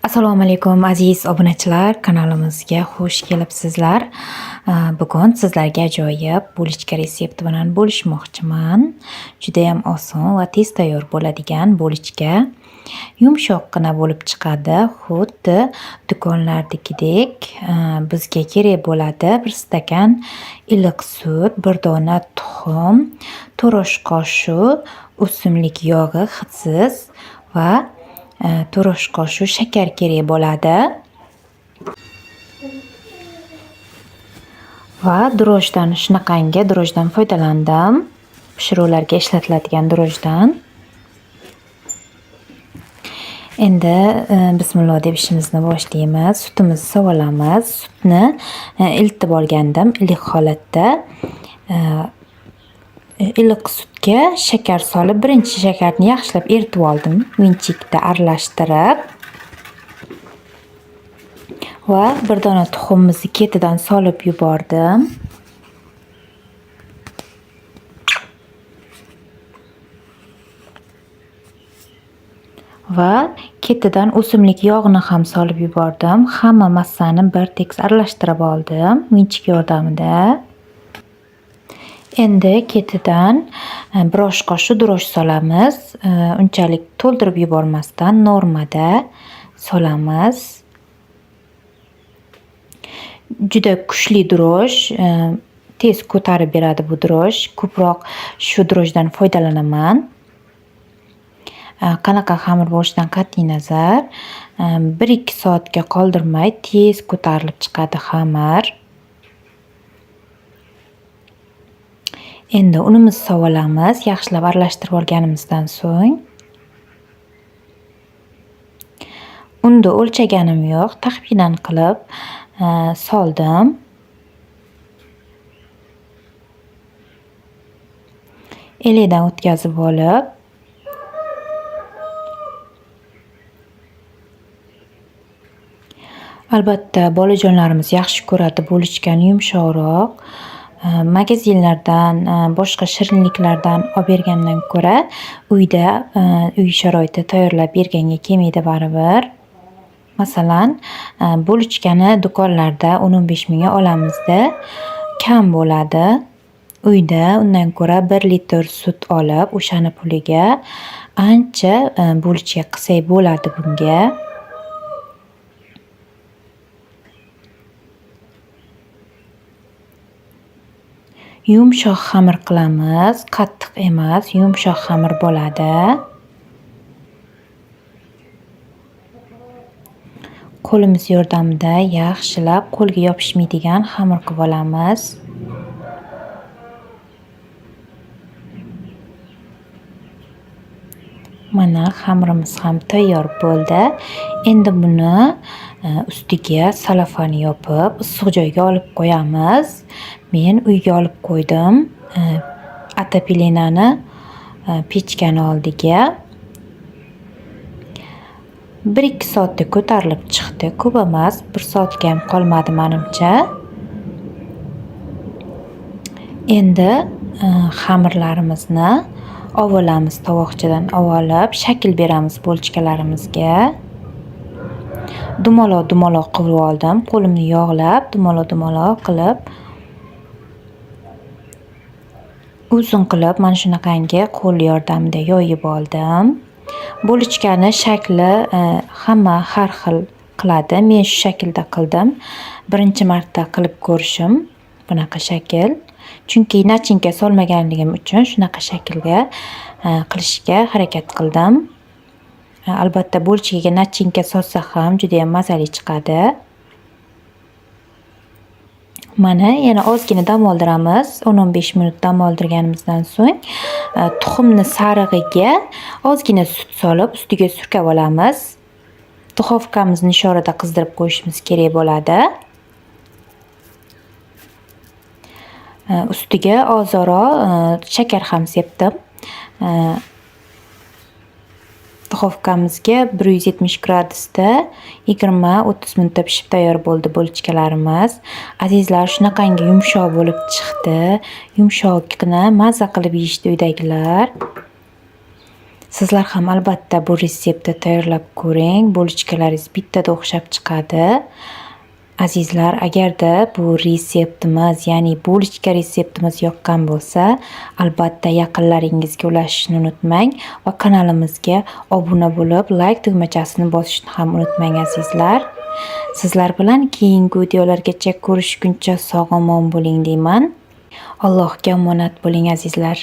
Assalomu alaykum aziz obunachilar, kanalimizga xush kelibsizlar. Bugun sizlarga ajoyib bulichka retsepti bilan bo'lishmoqchiman. Juda ham oson va tez tayyor bo'ladigan bulichka. Yumshoqqina bo'lib chiqadi, xuddi do'konlardagidek. Bizga kerak bo'ladi 1 stakan iliq sut, 1 dona tuxum, 4 osh qoshiq o'simlik yog'i hidsiz va 4 osh qoshiq shakar kerak bo'ladi. Va drojdan shunaqangi drojdan foydalandim. Pishiruvlarga ishlatiladigan drojdan. Endi bismillah deb ishimizni boshlaymiz. Sutimizni sovulamiz. Sutni iltib olgandim iliq holatda. Iliq sutga shakar solib, birinchi shakarni yaxshilab eritib oldim, vinchikda aralashtirib. Va 1 dona tuxumimizni ketidan solib yubordim. Va ketidan o'simlik yog'ini ham solib yubordim. Hamma massani bir tekis aralashtirib oldim vinchik yordamida. Endi ketidan 1 osh qoshiq droj solamiz. Unchalik to'ldirib yubormasdan normada solamiz. Juda kuchli droj, tez ko'tarib beradi bu droj. Ko'proq shu drojdan foydalanaman. Qanaqa xamir bo'lishidan qat'iy nazar, 1-2 soatga qoldirmay tez ko'tarilib chiqadi xamir. Endi unimizni sovulamiz, yaxshilab aralashtirib olganimizdan so'ng. Unda o'lchaganim yo'q, taxminan qilib soldim. Elidan o'tkazib olib, albatta bolajonlarimiz yaxshi ko'radi bulichkani yumshoqroq. Magazinlardan, boshqa shirinliklardan olib bergandan ko'ra, uyda, uy sharoitida tayyorlab berganga kelmaydi baribir. Masalan, bulichkani do'konlarda 10-15 mingga olamizda, kam bo'ladi. Uyda undan ko'ra 1 litr sut olib, o'shani puliga ancha bulichka qilsak bo'ladi bunga. Yumshoq xamir qilamiz, qattiq emas, yumshoq xamir bo'ladi. Qo'limiz yordamida yaxshilab qo'lga yopishmaydigan xamir qilib olamiz. Mana xamirimiz ham tayyor bo'ldi. Endi buni ustiga salafan yopib, issiq joyga olib qo'yamiz. Men uyga olib qo'ydim. Atapelinani pechkani oldiga. 1-2 soatda ko'tarilib chiqdi. Ko'p emas, 1 soatga ham qolmadi menimcha. Endi xamirlarimizni olamiz, tovoqchadan olib, shakl beramiz bulichkalarimizga. Dumaloq qilib oldim. Qo'limni yog'lab, dumaloq qilib, uzun qilib mana shunaqangi qo'l yordamida yoyib oldim. Bulichkani shakli hamma har xil qiladi. Men shu shaklda qildim. Birinchi marta qilib ko'rishim bunaqa shakl. Chunki nachinka solmaganligim uchun shunaqa shaklga qilishga harakat qildim. Albatta bulichkaga nachinka solsa ham juda ham mazali chiqadi. Mana yana ozgina dam oldiramiz. 10-15 minut dam oldirganimizdan so'ng tuxumni sarig'iga ozgina sut solib ustiga surkab olamiz. Duxovkamizni nishorada qizdirib qo'yishimiz kerak bo'ladi. Ustiga ozroq shakar ham sepdim. Duxovkamizga 170 gradusda 20-30 minutda pishib tayyor bo'ldi bulichkalarimiz. Azizlar, shunaqangi yumshoq bo'lib chiqdi. Yumshoqni mazza qilib yeyishdi uydagilar. Sizlar ham albatta bu retseptni tayyorlab ko'ring. Bulochkalaringiz bittada o'xshab chiqadi. Azizlar, agarda bu retseptimiz, ya'ni bulochka retseptimiz yoqqan bo'lsa, albatta yaqinlaringizga ulashishni unutmang va kanalimizga obuna bo'lib, like tugmachasini bosishni ham unutmang azizlar. Sizlar bilan keyingi videolargacha ko'rishguncha sog' omon bo'ling deyman. Allohga omonat bo'ling azizlar.